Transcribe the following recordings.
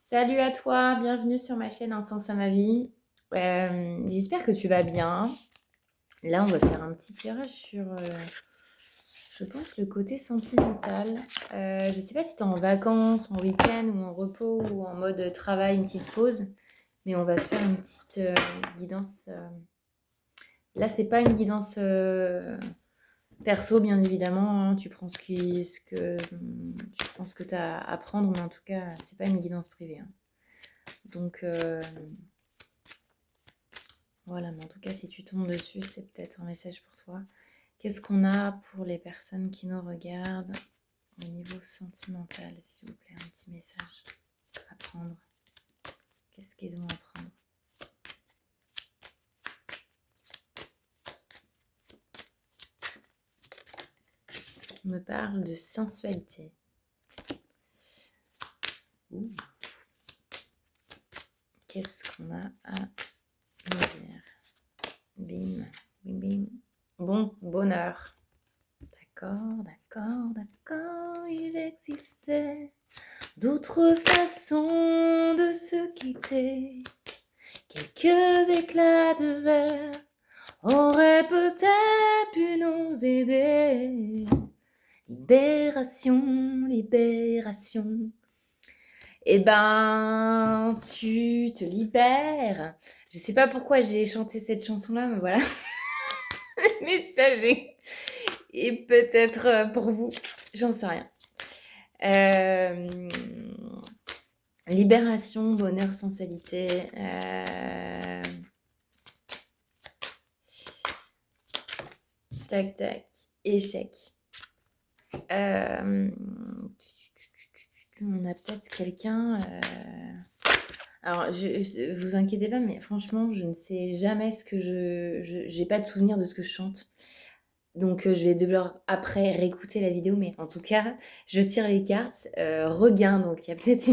Salut à toi, bienvenue sur ma chaîne Un sens à ma vie. J'espère que tu vas bien. Là, on va faire un petit tirage sur, je pense, le côté sentimental. Je ne sais pas si tu es en vacances, en week-end ou en repos ou en mode travail, une petite pause, mais on va se faire une petite guidance. Là, c'est pas une guidance perso, bien évidemment, hein. Tu prends tu prends ce que tu as à prendre, mais en tout cas, c'est pas une guidance privée, hein. Donc, voilà, mais en tout cas, si tu tombes dessus, c'est peut-être un message pour toi. Qu'est-ce qu'on a pour les personnes qui nous regardent au niveau sentimental, s'il vous plaît, un petit message à prendre. Qu'est-ce qu'ils ont à prendre? On me parle de sensualité. Ouh. Qu'est-ce qu'on a à nous dire? Bim, bim, bim. Bon, bonheur. D'accord, d'accord, d'accord, il existait d'autres façons de se quitter. Quelques éclats de verre auraient peut-être pu nous aider. Libération, libération. Eh ben, tu te libères. Je sais pas pourquoi j'ai chanté cette chanson-là, mais voilà. Le message est peut-être pour vous. J'en sais rien. Libération, bonheur, sensualité. Tac, tac. Échec. On a peut-être quelqu'un. Alors, vous inquiétez pas, mais franchement, je ne sais jamais ce que j'ai pas de souvenir de ce que je chante. Donc, je vais devoir après réécouter la vidéo, mais en tout cas, je tire les cartes. Regain, donc il y a peut-être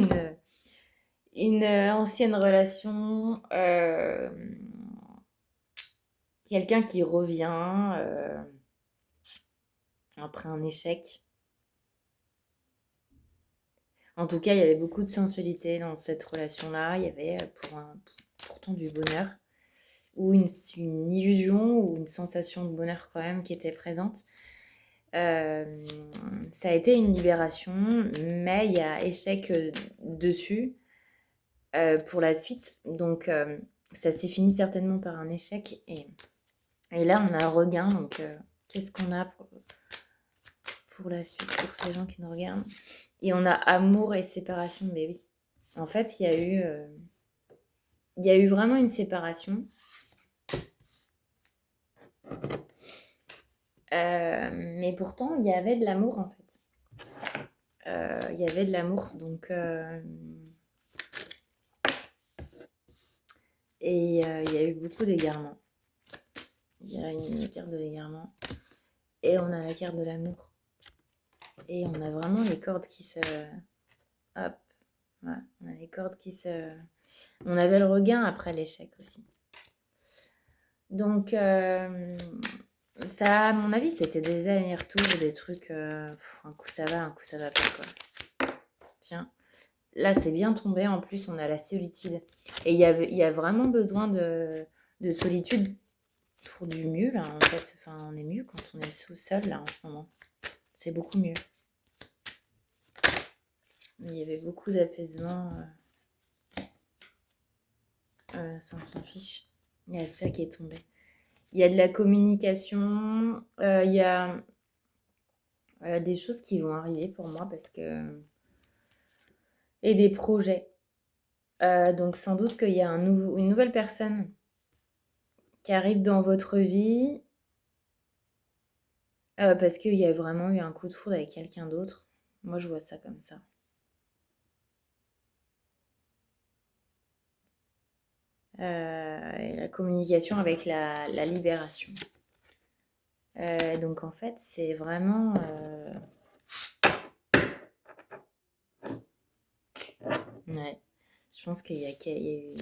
une ancienne relation. Quelqu'un qui revient après un échec. En tout cas, il y avait beaucoup de sensualité dans cette relation-là. Il y avait pourtant du bonheur ou une illusion ou une sensation de bonheur quand même qui était présente. Ça a été une libération, mais il y a échec dessus pour la suite. Donc, ça s'est fini certainement par un échec. Et là, on a un regain. Donc, qu'est-ce qu'on a pour la suite, pour ces gens qui nous regardent? Et on a amour et séparation, mais oui. En fait, il y a eu vraiment une séparation. Mais pourtant, il y avait de l'amour, en fait. Il y avait de l'amour, donc... Et il y a eu beaucoup d'égarements. Il y a une carte de l'égarement. Et on a la carte de l'amour. Et on a vraiment les cordes qui se... Hop. Ouais, on a les cordes qui se... On avait le regain après l'échec aussi. Donc, ça, à mon avis, c'était des allers-retours, des trucs... un coup ça va, un coup ça va pas, quoi. Tiens. Là, c'est bien tombé. En plus, on a la solitude. Et il y a vraiment besoin de solitude pour du mieux, là, en fait. Enfin, on est mieux quand on est seul, là, en ce moment. C'est beaucoup mieux. Il y avait beaucoup d'apaisement. Ça, on s'en fiche. Il y a ça qui est tombé. Il y a de la communication. Il y a des choses qui vont arriver pour moi parce que... Et des projets. Donc, sans doute qu'il y a une nouvelle personne qui arrive dans votre vie parce qu'il y a vraiment eu un coup de foudre avec quelqu'un d'autre. Moi, je vois ça comme ça. Et la communication avec la libération. Donc, en fait, c'est vraiment... Ouais. Je pense qu'il y a eu...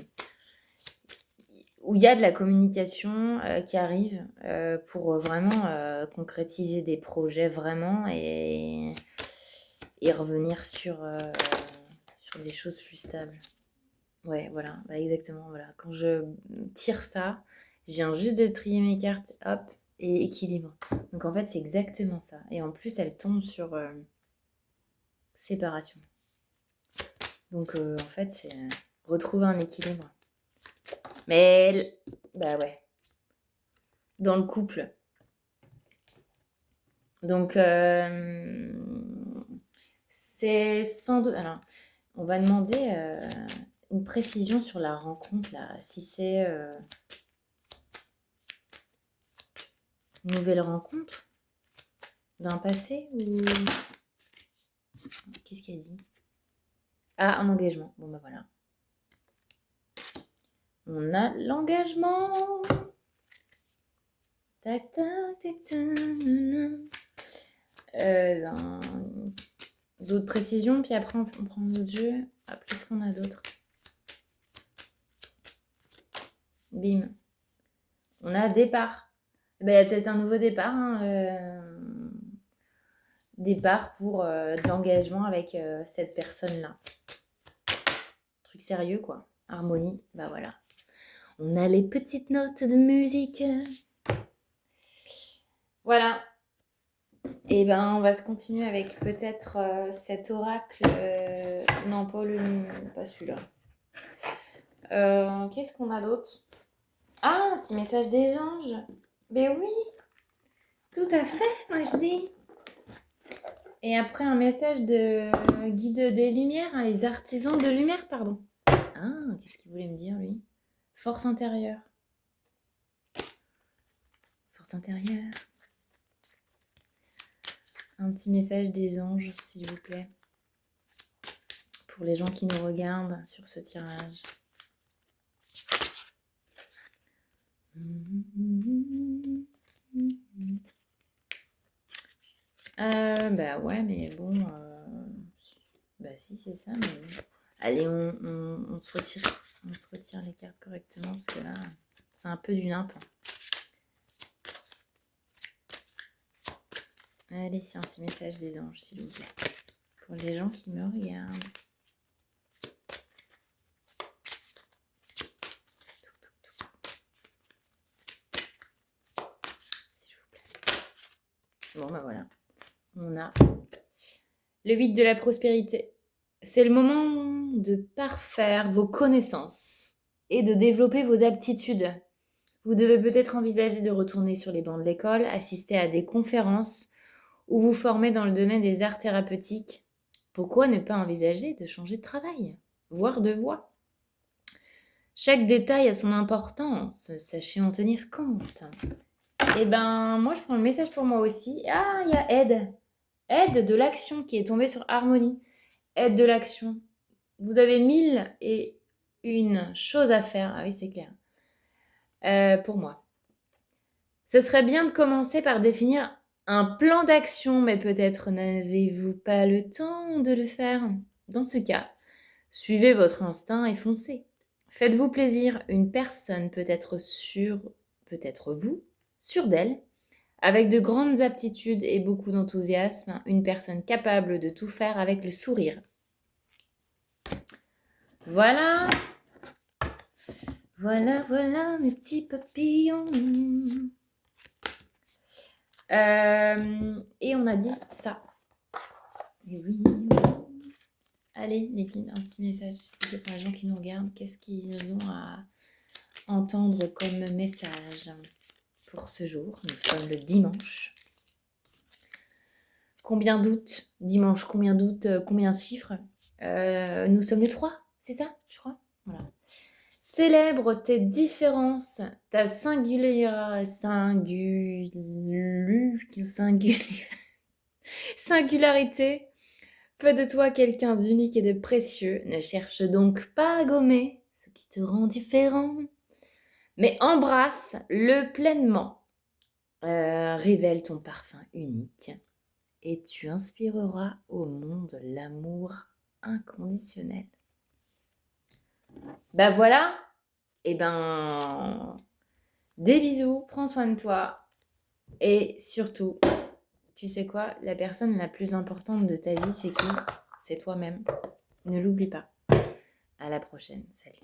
Où il y a de la communication qui arrive pour vraiment concrétiser des projets vraiment et revenir sur c'est des choses plus stables. Ouais, voilà, bah exactement, voilà. Quand je tire ça, je viens juste de trier mes cartes, hop, et équilibre. Donc en fait, c'est exactement ça. Et en plus, elle tombe sur séparation. Donc en fait, c'est retrouver un équilibre. Mais, bah ouais, dans le couple. Donc, c'est sans doute... Alors, on va demander une précision sur la rencontre, là. Si c'est une nouvelle rencontre d'un passé ou... Qu'est-ce qu'elle dit? Ah, un engagement. Bon, bah voilà. On a l'engagement. Tac, tac, tac, tac. D'autres précisions, puis après on prend notre jeu. Hop, qu'est-ce qu'on a d'autre? Bim. On a départ. Il y a peut-être un nouveau départ. Départ pour d'engagement avec cette personne-là. Truc sérieux, quoi. Harmonie, bah voilà. On a les petites notes de musique. Voilà. Et ben, on va se continuer avec peut-être cet oracle. Non, pas celui-là. Qu'est-ce qu'on a d'autre? Ah, un petit message des anges. Ben oui, tout à fait, moi je dis. Et après, un message de guide des lumières, hein, les artisans de lumière, pardon. Ah, qu'est-ce qu'il voulait me dire, lui? Force intérieure. Force intérieure. Un petit message des anges, s'il vous plaît. Pour les gens qui nous regardent sur ce tirage. Bah ouais, mais bon... Bah si, c'est ça, mais bon. Allez, on se retire. On se retire les cartes correctement, parce que là, c'est un peu du nimp. Allez, un petit message des anges, s'il vous plaît. Pour les gens qui me regardent. S'il vous plaît. Bon, bah voilà. On a le 8 de la prospérité. C'est le moment de parfaire vos connaissances et de développer vos aptitudes. Vous devez peut-être envisager de retourner sur les bancs de l'école, assister à des conférences ou vous former dans le domaine des arts thérapeutiques. Pourquoi ne pas envisager de changer de travail, voire de voie? Chaque détail a son importance, sachez en tenir compte. Et ben, moi je prends le message pour moi aussi. Ah, il y a aide. Aide de l'action qui est tombée sur Harmonie. Aide de l'action. Vous avez 1001 choses à faire. Ah oui, c'est clair. Pour moi. Ce serait bien de commencer par définir un plan d'action, mais peut-être n'avez-vous pas le temps de le faire. Dans ce cas, suivez votre instinct et foncez. Faites-vous plaisir, une personne peut être vous, sûre d'elle, avec de grandes aptitudes et beaucoup d'enthousiasme, une personne capable de tout faire avec le sourire. Voilà. Voilà, voilà mes petits papillons. Et on a dit ça. Et oui, oui. Allez, Nikki, un petit message pour les gens qui nous regardent. Qu'est-ce qu'ils ont à entendre comme message pour ce jour? Nous sommes le dimanche. Combien d'août? Dimanche, combien d'août? Combien de chiffres? Nous sommes le 3, c'est ça, je crois. Voilà. Célèbre tes différences, ta singularité. Fais de toi quelqu'un d'unique et de précieux. Ne cherche donc pas à gommer ce qui te rend différent, mais embrasse-le pleinement. Révèle ton parfum unique et tu inspireras au monde l'amour inconditionnel. Bah voilà, et ben des bisous, prends soin de toi et surtout, tu sais quoi, la personne la plus importante de ta vie, c'est qui? C'est toi-même. Ne l'oublie pas. À la prochaine. Salut.